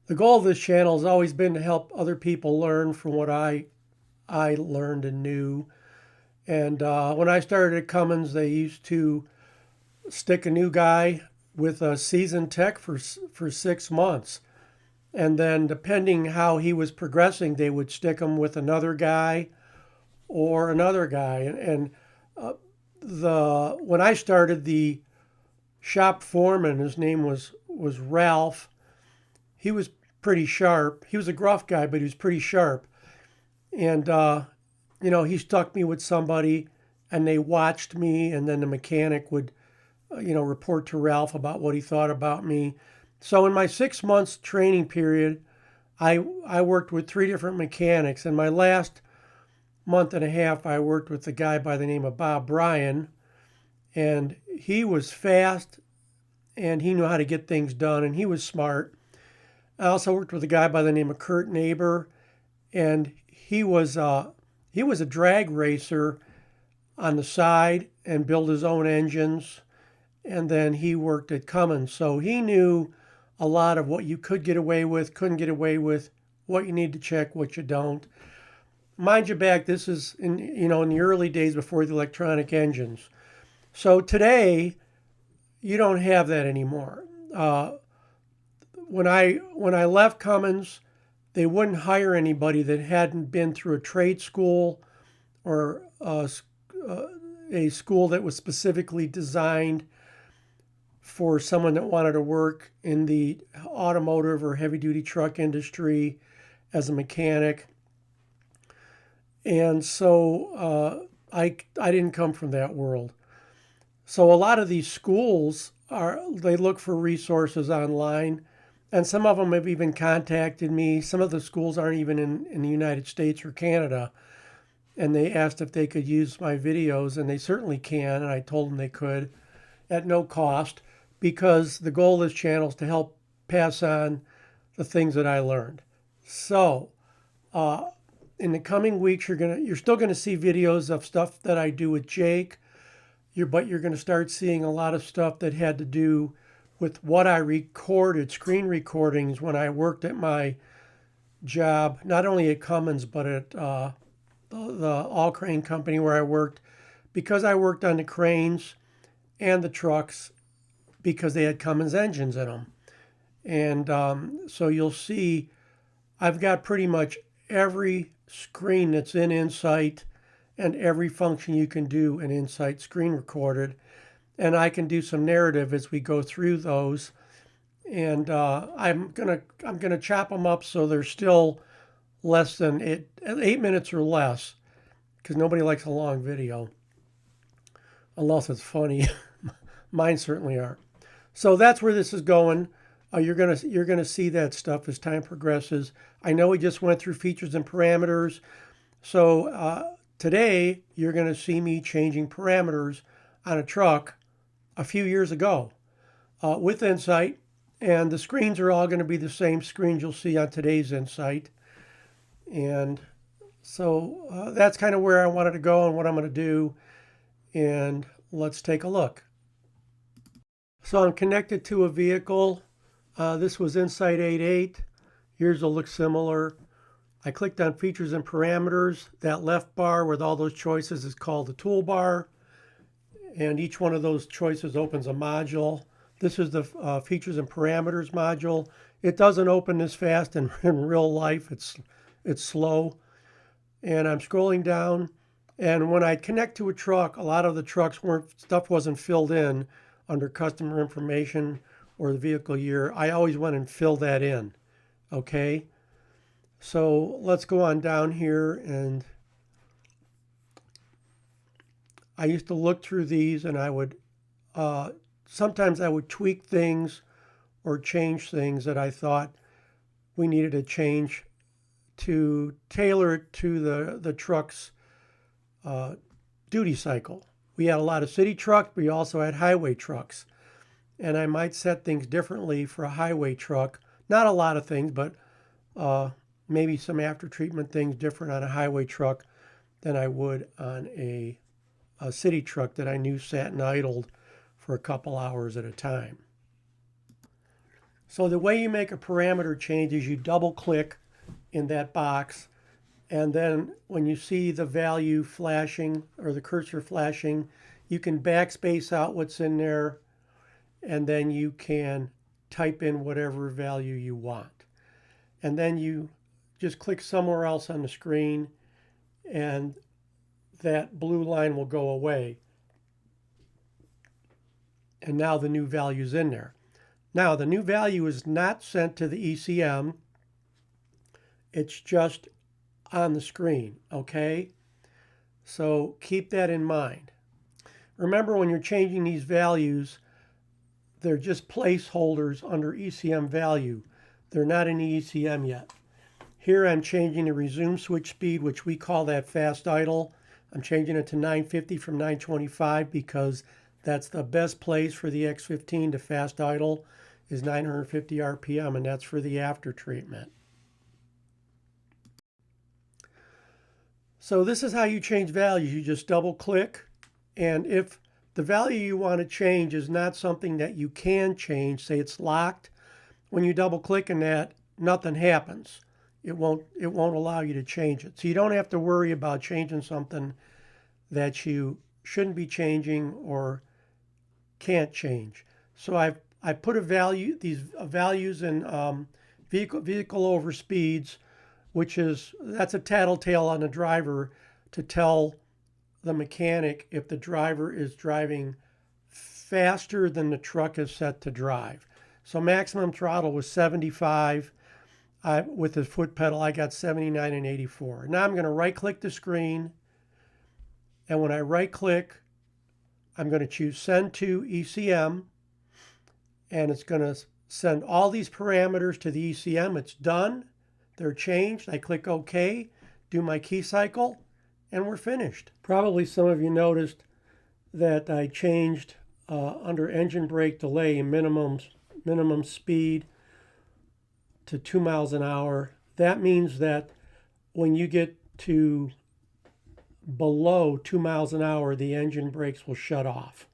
The goal of this channel has always been to help other people learn from what I learned and knew. And when I started at Cummins, they used to stick a new guy with a seasoned tech for 6 months. And then depending how he was progressing, they would stick him with another guy or another guy. And the when I started, the shop foreman, his name was Ralph. He was pretty sharp. He was a gruff guy, but he was pretty sharp. And he stuck me with somebody, and they watched me, and then the mechanic would report to Ralph about what he thought about me. So in my 6 months training period, I worked with three different mechanics. In my last month and a half, I worked with a guy by the name of Bob Bryan, and he was fast and he knew how to get things done, and he was smart. I also worked with a guy by the name of Kurt Neighbor, and he was a drag racer on the side and built his own engines. And then he worked at Cummins, so he knew a lot of what you could get away with, couldn't get away with, what you need to check, what you don't. Mind you back, this is in the early days before the electronic engines. So today you don't have that anymore. When I left Cummins, they wouldn't hire anybody that hadn't been through a trade school or a school that was specifically designed for someone that wanted to work in the automotive or heavy duty truck industry as a mechanic. And so I didn't come from that world. So a lot of these schools they look for resources online, and some of them have even contacted me. Some of the schools aren't even in the United States or Canada, and they asked if they could use my videos, and they certainly can, and I told them they could at no cost, because the goal of this channel is to help pass on the things that I learned. So in the coming weeks, you're still gonna see videos of stuff that I do with Jake. But you're going to start seeing a lot of stuff that had to do with what I recorded, screen recordings, when I worked at my job, not only at Cummins, but at the all crane company where I worked, because I worked on the cranes and the trucks because they had Cummins engines in them. And so you'll see I've got pretty much every screen that's in Insight and every function you can do in Insite screen recorded. And I can do some narrative as we go through those. And I'm gonna chop them up so they're still less than 8 minutes or less, because nobody likes a long video unless it's funny. Mine certainly are. So that's where this is going. You're gonna see that stuff as time progresses. I know we just went through features and parameters, so today you're going to see me changing parameters on a truck a few years ago with Insight, and the screens are all going to be the same screens you'll see on today's Insight. And so that's kind of where I wanted to go and what I'm going to do, and let's take a look. So I'm connected to a vehicle. This was Insight 8.8. Yours will look similar. I clicked on features and parameters. That left bar with all those choices is called the toolbar. And each one of those choices opens a module. This is the features and parameters module. It doesn't open this fast in real life. It's slow. And I'm scrolling down. And when I connect to a truck, a lot of the trucks stuff wasn't filled in under customer information or the vehicle year. I always went and filled that in. Okay. So let's go on down here, and I used to look through these, and I would sometimes I would tweak things or change things that I thought we needed to change to tailor it to the truck's duty cycle. We had a lot of city trucks, but we also had highway trucks, and I might set things differently for a highway truck. Not a lot of things, but maybe some after treatment things different on a highway truck than I would on a city truck that I knew sat and idled for a couple hours at a time. So the way you make a parameter change is you double click in that box, and then when you see the value flashing or the cursor flashing, you can backspace out what's in there, and then you can type in whatever value you want. And then you just click somewhere else on the screen, and that blue line will go away. And now the new value is in there. Now the new value is not sent to the ECM. It's just on the screen, okay? So keep that in mind. Remember, when you're changing these values, they're just placeholders under ECM value. They're not in the ECM yet. Here I'm changing the resume switch speed, which we call that fast idle. I'm changing it to 950 from 925 because that's the best place for the X15 to fast idle is 950 RPM, and that's for the after treatment. So this is how you change values. You just double click, and if the value you want to change is not something that you can change, say it's locked, when you double click in that, nothing happens. It won't allow you to change it. So you don't have to worry about changing something that you shouldn't be changing or can't change. So I put these values in vehicle over speeds, that's a tattletale on the driver to tell the mechanic if the driver is driving faster than the truck is set to drive. So maximum throttle was 75. With the foot pedal, I got 79 and 84. Now I'm going to right click the screen. And when I right click, I'm going to choose Send to ECM. And it's going to send all these parameters to the ECM. It's done. They're changed. I click OK, do my key cycle, and we're finished. Probably some of you noticed that I changed under engine brake delay minimum speed to 2 miles an hour. That means that when you get to below 2 miles an hour, the engine brakes will shut off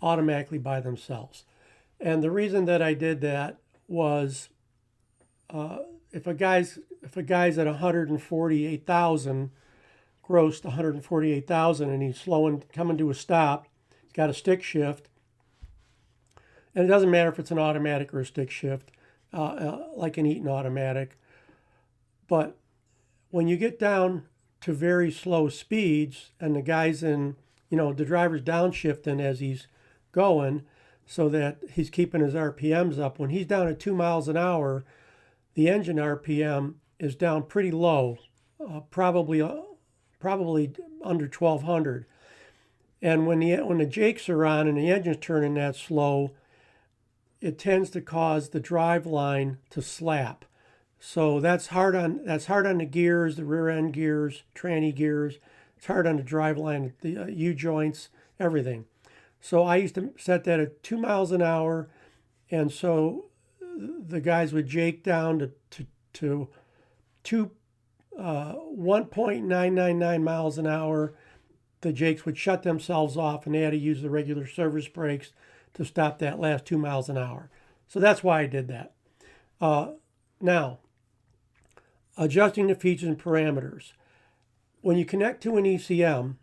automatically by themselves. And the reason that I did that was if a guy's at 148,000, grossed 148,000, and he's coming to a stop, he's got a stick shift, and it doesn't matter if it's an automatic or a stick shift, like an Eaton automatic. But when you get down to very slow speeds, and the guy's the driver's downshifting as he's going, so that he's keeping his RPMs up. When he's down at 2 miles an hour, the engine RPM is down pretty low, probably under 1200. And when the jakes are on and the engine's turning that slow, it tends to cause the drive line to slap. So that's hard on the gears, the rear end gears, tranny gears. It's hard on the drive line, the U-joints, everything. So I used to set that at 2 miles an hour, and so the guys would jake down to 1.999 miles an hour. The jakes would shut themselves off, and they had to use the regular service brakes to stop that last 2 miles an hour. So that's why I did that. Now, adjusting the features and parameters. When you connect to an ECM,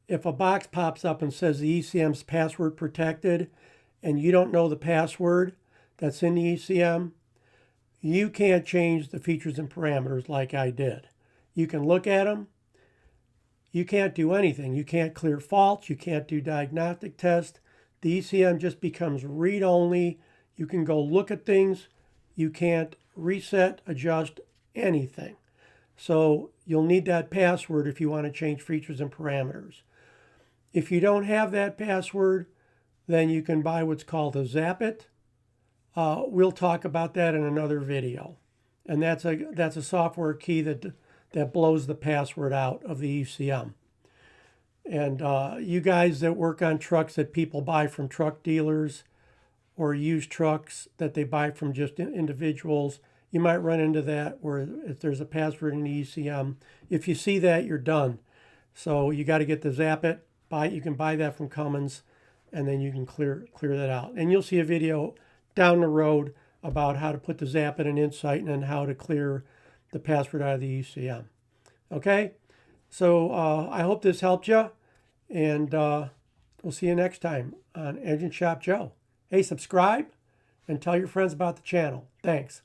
if a box pops up and says the ECM's password protected and you don't know the password that's in the ECM, you can't change the features and parameters like I did. You can look at them. You can't do anything. You can't clear faults. You can't do diagnostic tests. The ECM just becomes read-only. You can go look at things. You can't reset, adjust anything. So you'll need that password if you want to change features and parameters. If you don't have that password, then you can buy what's called a Zapit. We'll talk about that in another video. And that's a software key that blows the password out of the ECM. And you guys that work on trucks that people buy from truck dealers or used trucks that they buy from just individuals, you might run into that where if there's a password in the ECM, if you see that, you're done. So you got to get the Zapit. You can buy that from Cummins, and then you can clear that out. And you'll see a video down the road about how to put the zap in an Insight and then how to clear the password out of the ECM. Okay, so I hope this helped you, and we'll see you next time on Engine Shop Joe. Hey, subscribe and tell your friends about the channel. Thanks.